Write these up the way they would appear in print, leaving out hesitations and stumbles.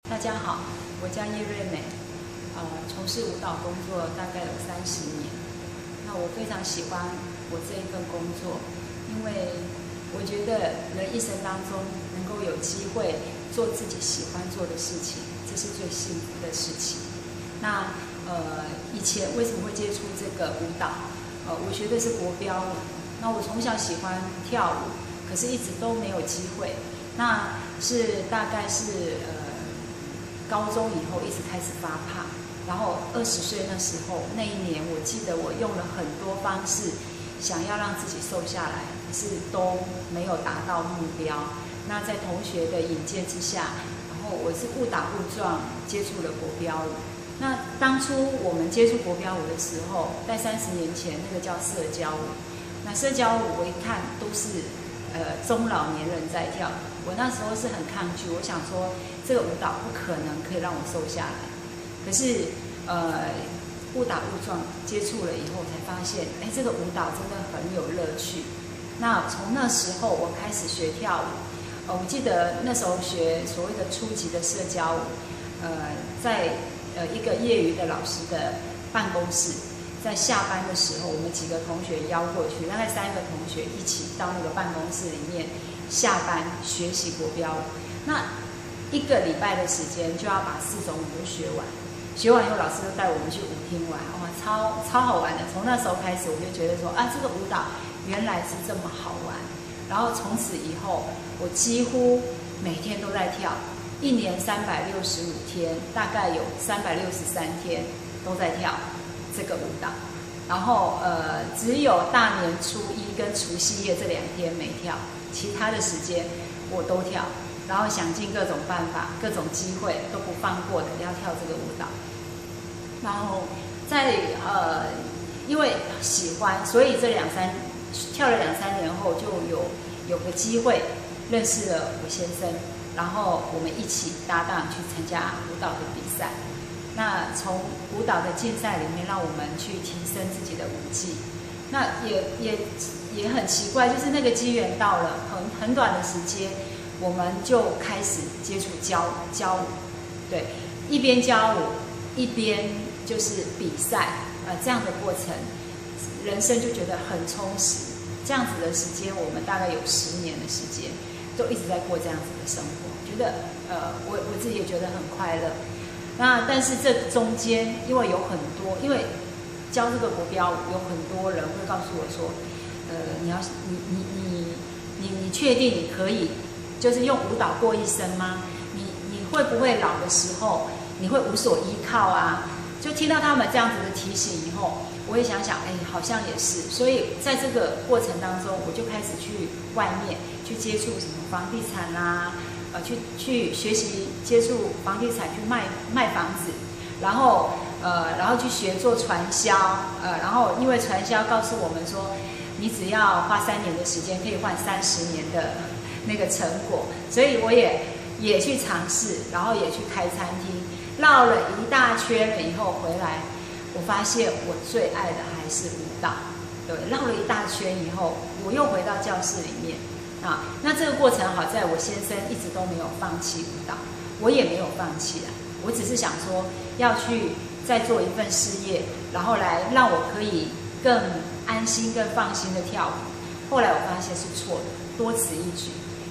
大家好，我叫叶瑞美，从事舞蹈工作大概有30年。那我非常喜欢我这一份工作，因为我觉得人一生当中能够有机会做自己喜欢做的事情，这是最幸福的事情。那以前为什么会接触这个舞蹈？我学的是国标舞。那我从小喜欢跳舞，可是一直都没有机会。那是大概是高中以后一直开始发胖，然后20岁那时候那一年，我记得我用了很多方式，想要让自己瘦下来，可是都没有达到目标。那在同学的引荐之下，然后我是误打误撞接触了国标舞。那当初我们接触国标舞的时候，在30年前，那个叫社交舞。那社交舞我一看都是中老年人在跳，我那时候是很抗拒，我想说这个舞蹈不可能可以让我瘦下来。可是误打误撞接触了以后，才发现，这个舞蹈真的很有乐趣。那从那时候我开始学跳舞，我记得那时候学所谓的初级的社交舞，在一个业余的老师的办公室。在下班的时候，我们几个同学邀过去，大概3个同学一起到那个办公室里面下班学习国标舞。那1个礼拜的时间就要把4种舞都学完，学完以后老师就带我们去舞厅玩，哇，超好玩的。从那时候开始，我就觉得说这个舞蹈原来是这么好玩。然后从此以后，我几乎每天都在跳，1年365天，大概有363天都在跳这个舞蹈。然后只有大年初1跟除夕夜这2天没跳，其他的时间我都跳，然后想尽各种办法、各种机会都不放过的要跳这个舞蹈。然后在因为喜欢，所以这跳了2-3年后，就有个机会认识了我先生，然后我们一起搭档去参加舞蹈的比赛。那从舞蹈的竞赛里面，让我们去提升自己的舞技。那也很奇怪，就是那个机缘到了，很短的时间，我们就开始接触教舞，对，一边教舞一边就是比赛，这样的过程，人生就觉得很充实。这样子的时间，我们大概有10年的时间，都一直在过这样子的生活，觉得我自己也觉得很快乐。那但是这中间，因为有很多，因为教这个国标舞，有很多人会告诉我说，你确定你可以就是用舞蹈过一生吗？你会不会老的时候你会无所依靠啊？就听到他们这样子的提醒以后，我也想想，好像也是。所以在这个过程当中，我就开始去外面去接触什么房地产啊。去学习接触房地产，去卖房子，然后去学做传销，然后因为传销告诉我们说，你只要花3年的时间，可以换30年的那个成果，所以我也去尝试，然后也去开餐厅，绕了一大圈了以后回来，我发现我最爱的还是舞蹈，对，绕了一大圈以后，我又回到教室里面。那这个过程好在我先生一直都没有放弃舞蹈，我也没有放弃啦。我只是想说要去再做一份事业，然后来让我可以更安心、更放心的跳舞。后来我发现是错的，多此一举。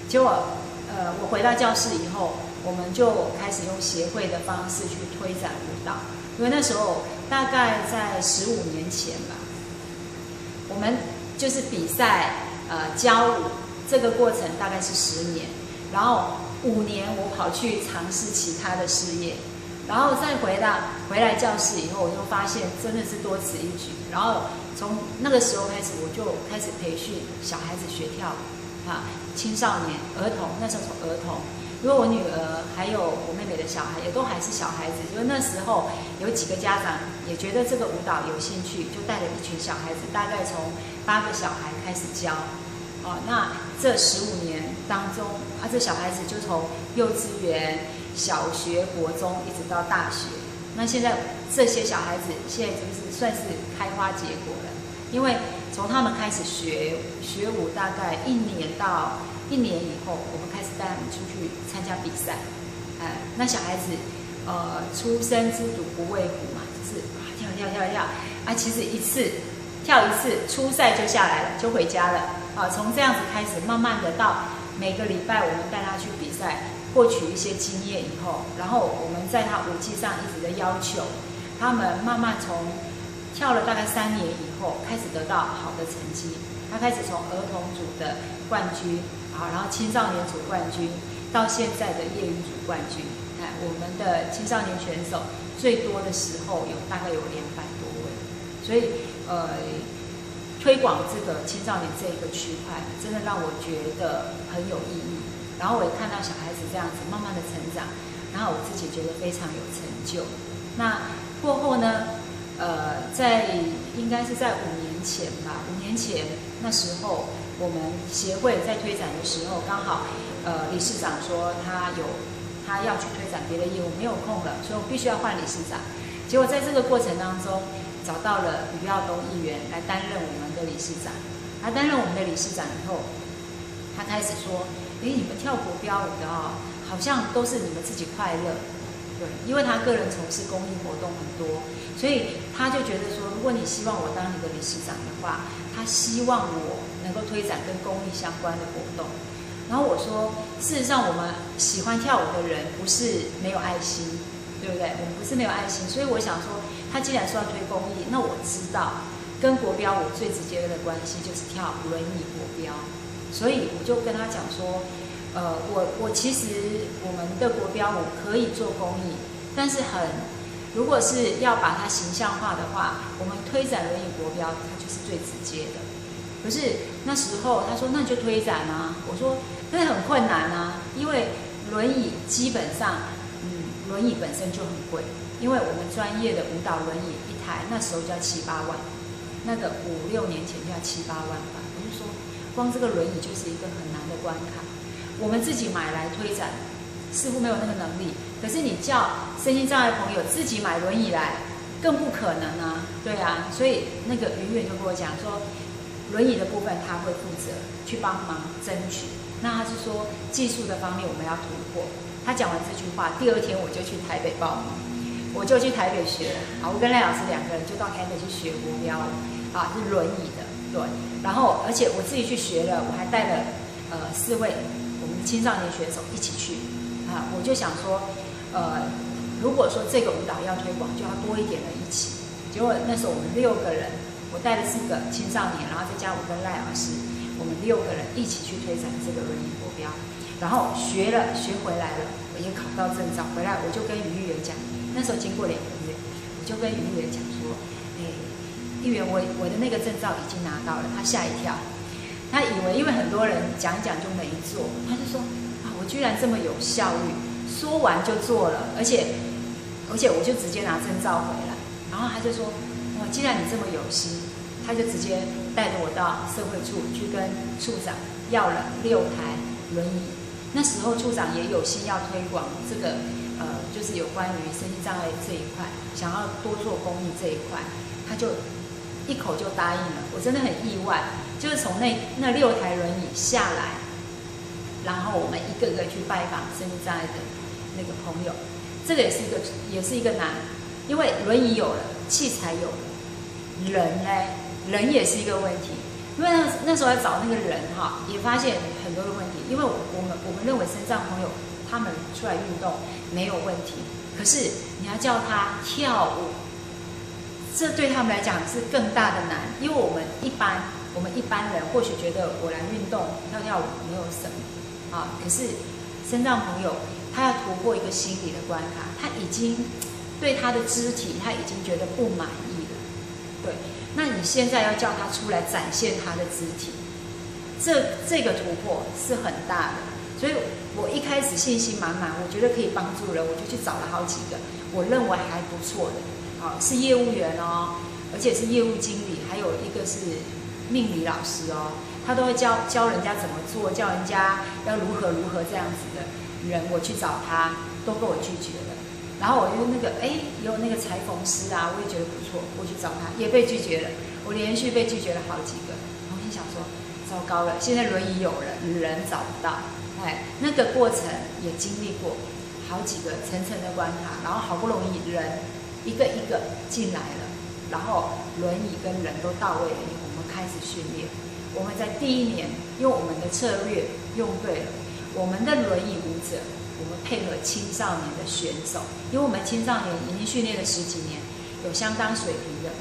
结果我回到教室以后，我们就开始用协会的方式去推展舞蹈。因为那时候大概在15年前吧，我们就是比赛教舞。这个过程大概是10年，然后5年我跑去尝试其他的事业，然后再回来教室以后，我就发现真的是多此一举。然后从那个时候开始，我就开始培训小孩子学跳舞青少年、儿童，那时候从儿童，因为我女儿还有我妹妹的小孩也都还是小孩子，就是那时候有几个家长也觉得这个舞蹈有兴趣，就带了一群小孩子，大概从8个小孩开始教。那这15年当中，这小孩子就从幼稚园、小学、国中一直到大学。那现在这些小孩子现在就是算是开花结果了，因为从他们开始学舞，大概1年到1年以后，我们开始带他们出去参加比赛。那小孩子，初生之犊不畏虎嘛，就是跳，其实一次跳一次，初赛就下来了，就回家了。从这样子开始，慢慢的到每个礼拜我们带他去比赛，获取一些经验以后，然后我们在他武技上一直的要求，他们慢慢从跳了大概3年以后，开始得到好的成绩。他开始从儿童组的冠军，然后青少年组冠军，到现在的业余组冠军。我们的青少年选手最多的时候大概有200多位，所以推广这个青少年这一个区块，真的让我觉得很有意义。然后我也看到小孩子这样子慢慢的成长，然后我自己觉得非常有成就。那过后呢，应该是在5年前吧，5年前那时候我们协会在推展的时候，刚好理事长说他要去推展别的业务，没有空了，所以我必须要换理事长。结果在这个过程当中，找到了于耀东议员来担任我们的理事长。他担任我们的理事长以后，他开始说：“你们跳国标舞的好像都是你们自己快乐。”对，因为他个人从事公益活动很多，所以他就觉得说，如果你希望我当你的理事长的话，他希望我能够推展跟公益相关的活动。然后我说，事实上我们喜欢跳舞的人不是没有爱心，对不对？我们不是没有爱心，所以我想说，他既然说要推公益，那我知道跟国标舞最直接的关系就是跳轮椅国标，所以我就跟他讲说，我其实我们的国标舞可以做公益，但是如果是要把它形象化的话，我们推展轮椅国标，它就是最直接的。可是那时候他说，那你就推展啊。我说，但是很困难啊，因为轮椅基本上，轮椅本身就很贵，因为我们专业的舞蹈轮椅一台那时候就要7、8万，那个5、6年前就要7、8万吧。我就说，光这个轮椅就是一个很难的关卡。我们自己买来推展，似乎没有那个能力。可是你叫身心障碍朋友自己买轮椅来，更不可能啊，对啊。所以那个云远就跟我讲说，轮椅的部分他会负责去帮忙争取。那他是说技术的方面我们要突破。他讲完这句话，第2天我就去台北报名，我就去台北学。我跟赖老师2个人就到台北去学国标舞，是轮椅的，对。然后而且我自己去学了，我还带了4位我们的青少年选手一起去。我就想说，如果说这个舞蹈要推广，就要多一点人一起。结果那时候我们6个人，我带了4个青少年，然后再加我跟赖老师，我们6个人一起去推展这个轮椅国标。然后学回来了，我也考到证照，回来我就跟于议员讲，那时候经过2个月，我就跟于议员讲说，议员我的那个证照已经拿到了。他吓一跳，他以为因为很多人讲一讲就没做，他就说我居然这么有效率，说完就做了，而且我就直接拿证照回来。然后他就说，既然你这么有心，他就直接带着我到社会处去跟处长要了6台轮椅。那时候处长也有心要推广这个，就是有关于身心障碍这一块，想要多做公益这一块，他就一口就答应了。我真的很意外，就是从那6台轮椅下来，然后我们一个个去拜访身心障碍的那个朋友，这个也是一个难，因为轮椅有了，器材有了，人也是一个问题。因为那时候要找那个人也发现很多的问题。因为我们认为身障朋友他们出来运动没有问题，可是你要叫他跳舞，这对他们来讲是更大的难。因为我们一般人或许觉得我来运动跳舞没有什么可是身障朋友他要突破一个心理的关卡，他已经对他的肢体他已经觉得不满意了，对。那你现在要叫他出来展现他的肢体，这个突破是很大的。所以我一开始信心满满，我觉得可以帮助人，我就去找了好几个我认为还不错的，是业务员而且是业务经理，还有一个是命理老师他都会教人家怎么做，教人家要如何这样子的人，我去找他都被我拒绝了。然后我又有那个裁缝师我也觉得不错，我去找他也被拒绝了，我连续被拒绝了好几个。我心想说，糟糕了，现在轮椅有了，人找不到。那个过程也经历过，好几个层层的关卡，然后好不容易人一个一个进来了，然后轮椅跟人都到位了以后，我们开始训练。我们在第一年用我们的策略用对了，我们的轮椅舞者，我们配合青少年的选手，因为我们青少年已经训练了10几年，有相当水平的，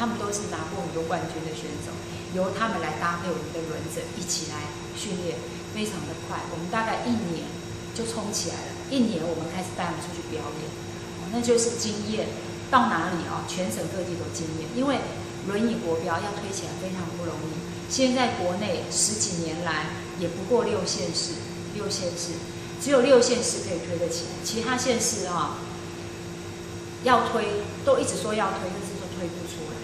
他们都是拿过很多冠军的选手，由他们来搭配我们的轮者一起来训练，非常的快。我们大概1年就冲起来了，1年我们开始带他们出去表演，那就是经验。到哪里全省各地都经验，因为轮椅国标要推起来非常不容易。现在国内10几年来也不过6县市，只有6县市可以推得起来，其他县市要推都一直说要推，但是都推不出来，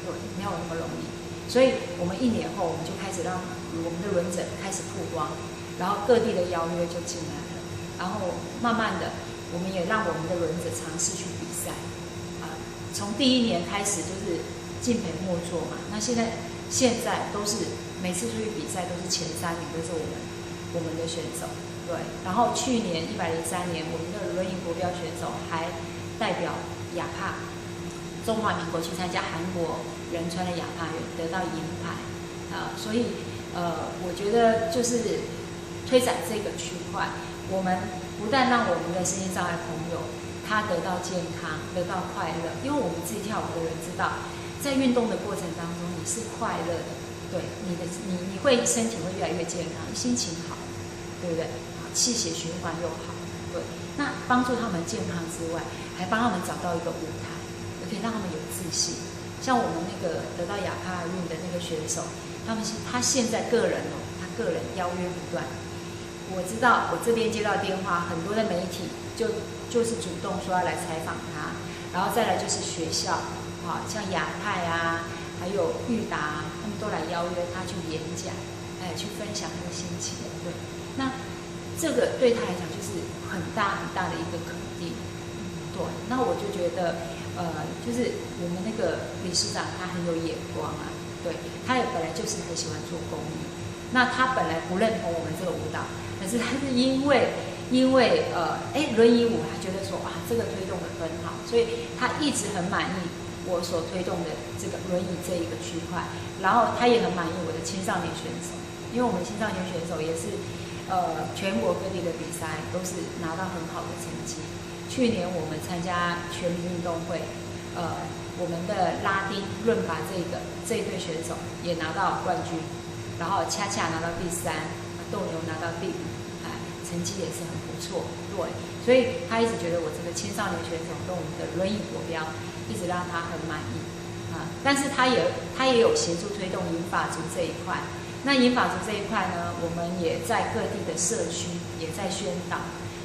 对，没有那么容易。所以我们1年后，我们就开始让我们的轮者开始曝光，然后各地的邀约就进来了，然后慢慢的，我们也让我们的轮者尝试去比赛，从第1年开始就是敬陪末座嘛，那现在都是每次出去比赛都是前3名都是我们的选手，对。然后去年103年，我们的轮椅国标选手还代表亚帕中华民国去参加韩国仁川的亚帕运，得到银牌所以我觉得就是推展这个区块，我们不但让我们的身心障碍朋友他得到健康，得到快乐，因为我们自己跳舞的人知道，在运动的过程当中你是快乐的，对，你会身体会越来越健康，心情好，对不对？气血循环又好，对。那帮助他们健康之外，还帮他们找到一个舞台，也可以让他们有自信。像我们那个得到亚帕运的那个选手，他现在他个人邀约不断。我知道我这边接到电话，很多的媒体就是主动说要来采访他，然后再来就是学校像亚派还有裕达，他们都来邀约他去演讲，去分享他的心情，对。那这个对他来讲就是很大很大的一个肯定，对。那我就觉得，就是我们那个理事长他很有眼光对，他也本来就是很喜欢做公益。那他本来不认同我们这个舞蹈，可是他是因为轮椅舞，他觉得说这个推动的很好，所以他一直很满意我所推动的这个轮椅这一个区块，然后他也很满意我的青少年选手，因为我们青少年选手也是全国各地的比赛都是拿到很好的成绩。去年我们参加全民运动会，我们的拉丁论法这一对选手也拿到冠军，然后恰恰拿到第3，斗牛拿到第5，成绩也是很不错，对。所以他一直觉得我这个青少年选手跟我们的轮椅国标一直让他很满意但是他也有协助推动银发族这一块。那银发族这一块呢，我们也在各地的社区也在宣导，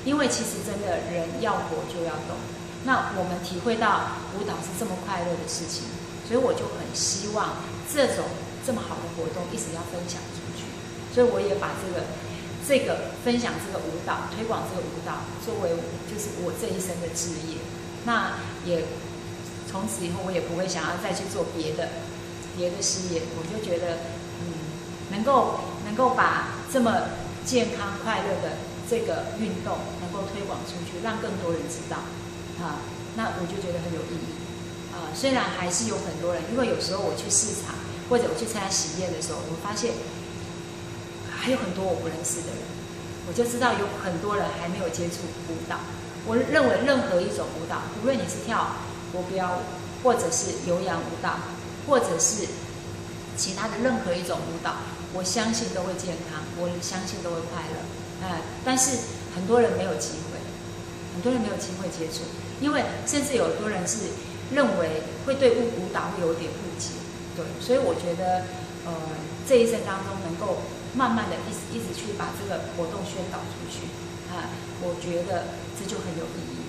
因为其实真的人要活就要动。那我们体会到舞蹈是这么快乐的事情，所以我就很希望这种这么好的活动一直要分享出去。所以我也把这个分享这个舞蹈，推广这个舞蹈作为就是我这一生的志业。那也从此以后我也不会想要再去做别的事业，我就觉得能够把这么健康快乐的这个运动能够推广出去，让更多人知道那我就觉得很有意义虽然还是有很多人，因为有时候我去市场或者我去参加喜宴的时候，我发现还有很多我不认识的人，我就知道有很多人还没有接触舞蹈。我认为任何一种舞蹈，无论你是跳国标舞，或者是有氧舞蹈，或者是其他的任何一种舞蹈，我相信都会健康，我相信都会快乐但是很多人没有机会，接触，因为甚至有很多人是认为会对舞蹈会有点误解，对。所以我觉得这一生当中能够慢慢的一直去把这个活动宣导出去我觉得这就很有意义。